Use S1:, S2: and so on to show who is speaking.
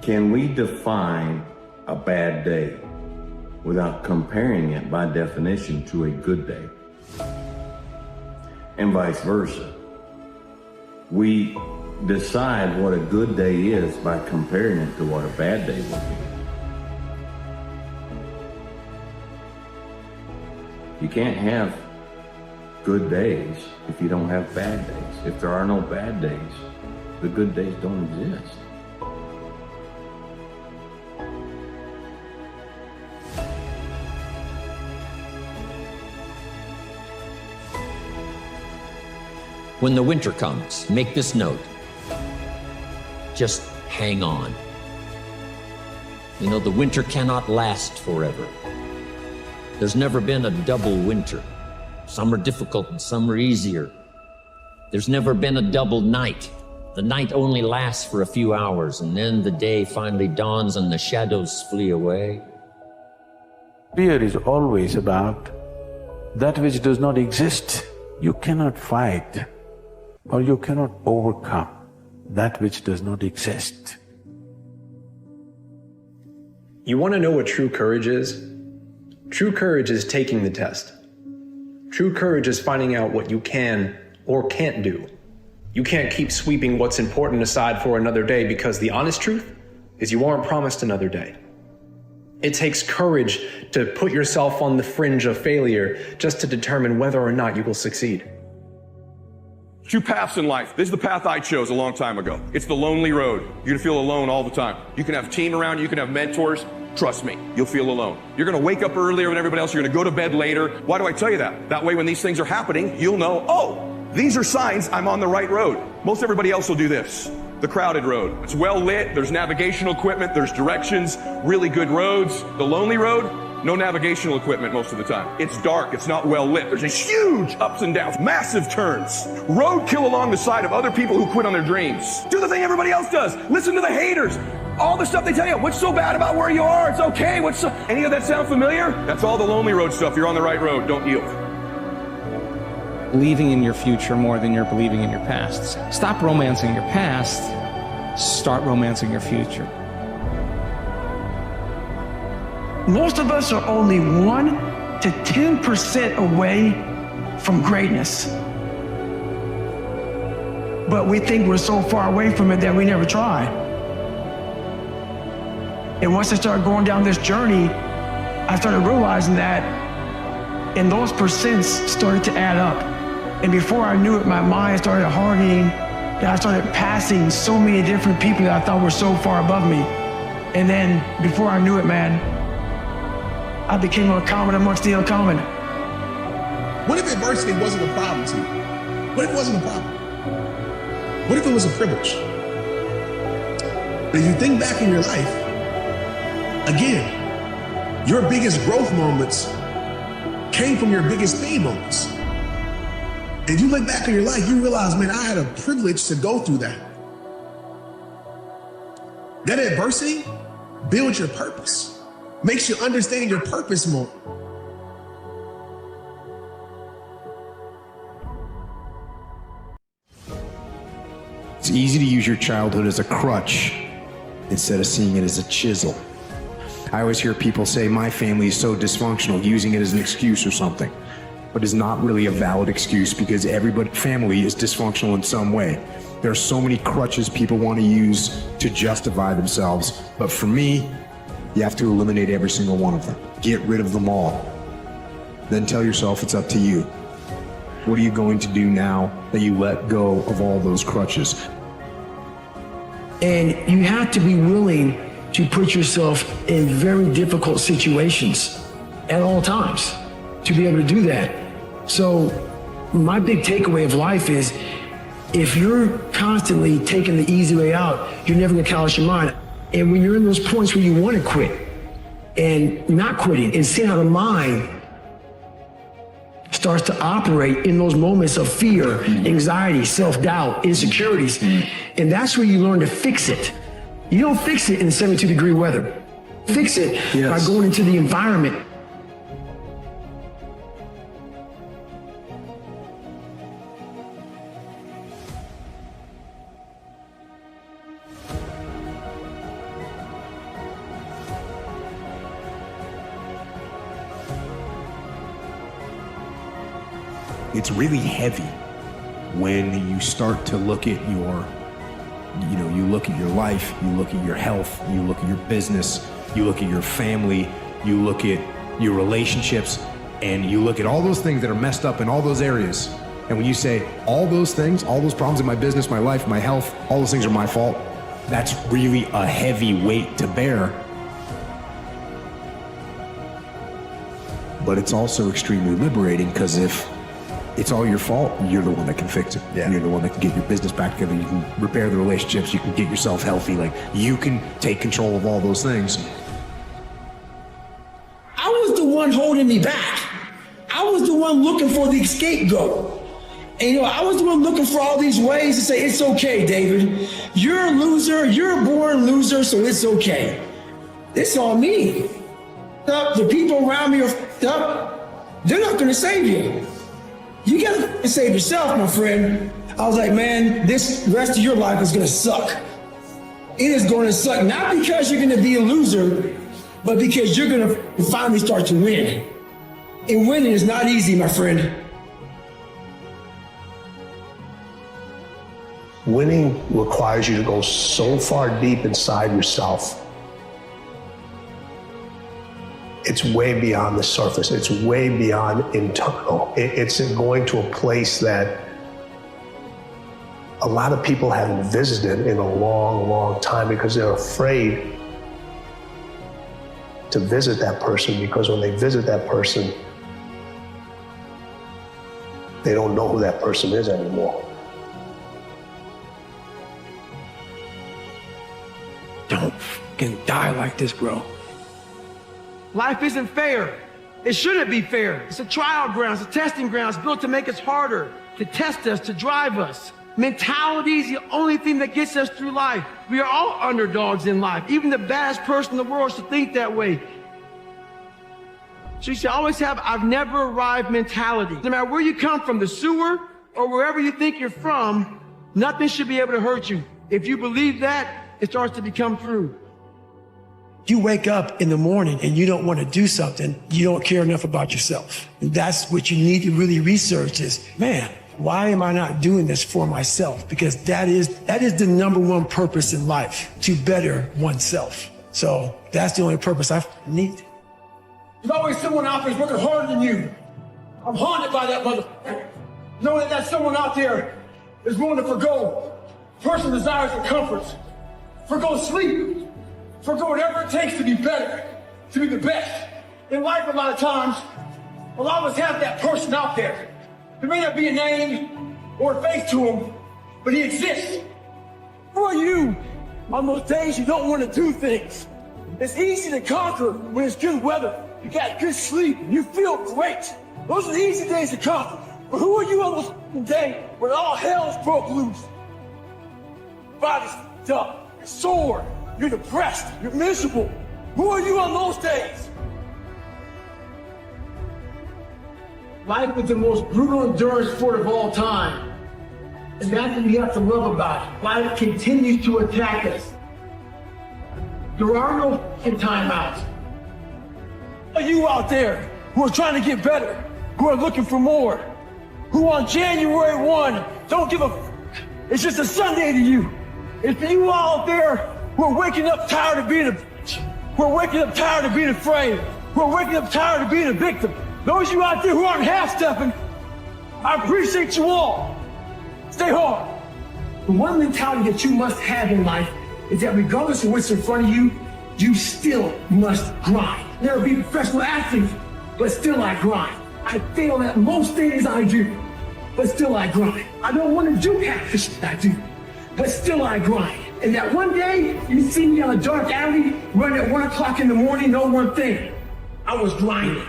S1: Can we define a bad day without comparing it by definition to a good day? And vice versa. We decide what a good day is by comparing it to what a bad day would be. You can't have good days if you don't have bad days. If there are no bad days, the good days don't exist.
S2: When the winter comes, make this note. Just hang on. You know, the winter cannot last forever. There's never been a double winter. Some are difficult and some are easier. There's never been a double night. The night only lasts for a few hours, and then the day finally dawns and the shadows flee away.
S3: Fear is always about that which does not exist. You cannot fight or you cannot overcome that which does not exist.
S4: You want to know what true courage is? True courage is taking the test. True courage is finding out what you can or can't do. You can't keep sweeping what's important aside for another day, because the honest truth is you aren't promised another day. It takes courage to put yourself on the fringe of failure just to determine whether or not you will succeed.
S5: Two paths in life. This is the path I chose a long time ago. It's the lonely road. You're gonna feel alone all the time. You can have a team around you, you can have mentors. Trust me, you'll feel alone. You're gonna wake up earlier than everybody else, you're gonna go to bed later. Why do I tell you that? That way when these things are happening, you'll know, oh, these are signs I'm on the right road. Most everybody else will do this. The crowded road. It's well lit, there's navigational equipment, there's directions, really good roads. The lonely road, no navigational equipment most of the time. It's dark, it's not well lit. There's a huge ups and downs, massive turns. Roadkill along the side of other people who quit on their dreams. Do the thing everybody else does. Listen to the haters. All the stuff they tell you. What's so bad about where you are? It's okay. Any of that sound familiar? That's all the lonely road stuff. You're on the right road. Don't yield.
S6: Believing in your future more than you're believing in your past. Stop romancing your past. Start romancing your future.
S7: Most of us are only 1 to 10% away from greatness. But we think we're so far away from it that we never try. And once I started going down this journey, I started realizing that, and those percents started to add up. And before I knew it, my mind started hardening, and I started passing so many different people that I thought were so far above me. And then before I knew it, man, I became uncommon amongst the uncommon.
S8: What if adversity wasn't a problem to you? What if it wasn't a problem? What if it was a privilege? But if you think back in your life, again, your biggest growth moments came from your biggest pain moments. If you look back in your life, you realize, man, I had a privilege to go through that. That adversity builds your purpose, makes you understand your purpose more.
S9: It's easy to use your childhood as a crutch instead of seeing it as a chisel. I always hear people say, my family is so dysfunctional, using it as an excuse or something. But it's not really a valid excuse, because everybody's family is dysfunctional in some way. There are so many crutches people want to use to justify themselves. But for me, you have to eliminate every single one of them. Get rid of them all. Then tell yourself it's up to you. What are you going to do now that you let go of all those crutches?
S7: And you have to be willing to put yourself in very difficult situations at all times to be able to do that. So my big takeaway of life is, if you're constantly taking the easy way out, you're never gonna callous your mind. And when you're in those points where you want to quit and not quitting, and seeing how the mind starts to operate in those moments of fear, anxiety, self-doubt, insecurities. And that's where you learn to fix it. You don't fix it in 72-degree weather. Fix it by going into the environment.
S9: it's really heavy when you start to look at your, you look at your life, you look at your health, you look at your business, you look at your family, you look at your relationships, and you look at all those things that are messed up in all those areas. And when you say all those things, all those problems in my business, my life, my health, all those things are my fault, that's really a heavy weight to bear. But it's also extremely liberating, because if it's all your fault, you're the one that can fix it. Yeah. You're the one that can get your business back together. You can repair the relationships. You can get yourself healthy. Like, you can take control of all those things.
S7: I was the one holding me back. I was the one looking for the scapegoat. And I was the one looking for all these ways to say, it's okay, David. You're a loser. You're a born loser, so it's okay. It's on me. The people around me are up. They're not going to save you. You got to save yourself, my friend. I was like, man, this rest of your life is going to suck. It is going to suck, not because you're going to be a loser, but because you're going to finally start to win. And winning is not easy, my friend.
S10: Winning requires you to go so far deep inside yourself. It's way beyond the surface. It's way beyond internal. It's going to a place that a lot of people haven't visited in a long, long time, because they're afraid to visit that person, because when they visit that person, they don't know who that person is anymore.
S7: Don't fucking die like this, bro.
S11: Life isn't fair. It shouldn't be fair. It's a trial ground, it's a testing ground. It's built to make us harder, to test us, to drive us. Mentality is the only thing that gets us through life. We are all underdogs in life. Even the baddest person in the world should think that way. So you should always have I've never arrived mentality. No matter where you come from, the sewer or wherever you think you're from, nothing should be able to hurt you. If you believe that, it starts to become true.
S7: You wake up in the morning and you don't want to do something, you don't care enough about yourself. And that's what you need to really research is, man, why am I not doing this for myself? Because that is the number one purpose in life, to better oneself. So that's the only purpose I need.
S11: There's always someone out there who's working harder than you. I'm haunted by that motherfucker. Knowing that someone out there is willing to forgo personal desires and comforts, forgo sleep, forgo whatever it takes to be better, to be the best. In life, a lot of times, we'll always have that person out there. There may not be a name or a face to him, but he exists. Who are you on those days you don't want to do things? It's easy to conquer when it's good weather. You got good sleep, you feel great. Those are the easy days to conquer. But who are you on those days when all hell's broke loose? Your body's up, you're sore, you're depressed, you're miserable. Who are you on those days? Life is the most brutal endurance sport of all time. And that's what you have to love about it. Life continues to attack us. There are no timeouts. Are you out there who are trying to get better, who are looking for more, who on January 1 don't give a it's just a Sunday to you. It's for you all out there who are waking up tired of being a bitch, who are waking up tired of being afraid, who are waking up tired of being a victim. Those of you out there who aren't half-stepping, I appreciate you all. Stay hard. The one mentality that you must have in life is that regardless of what's in front of you, you still must grind. Never be a professional athlete, but still I grind. I fail at most things I do, but still I grind. I don't want to do half the shit I do, but still I grind. And that one day, you see me on a dark alley, running at 1 o'clock in the morning, know one thing, I was grinding.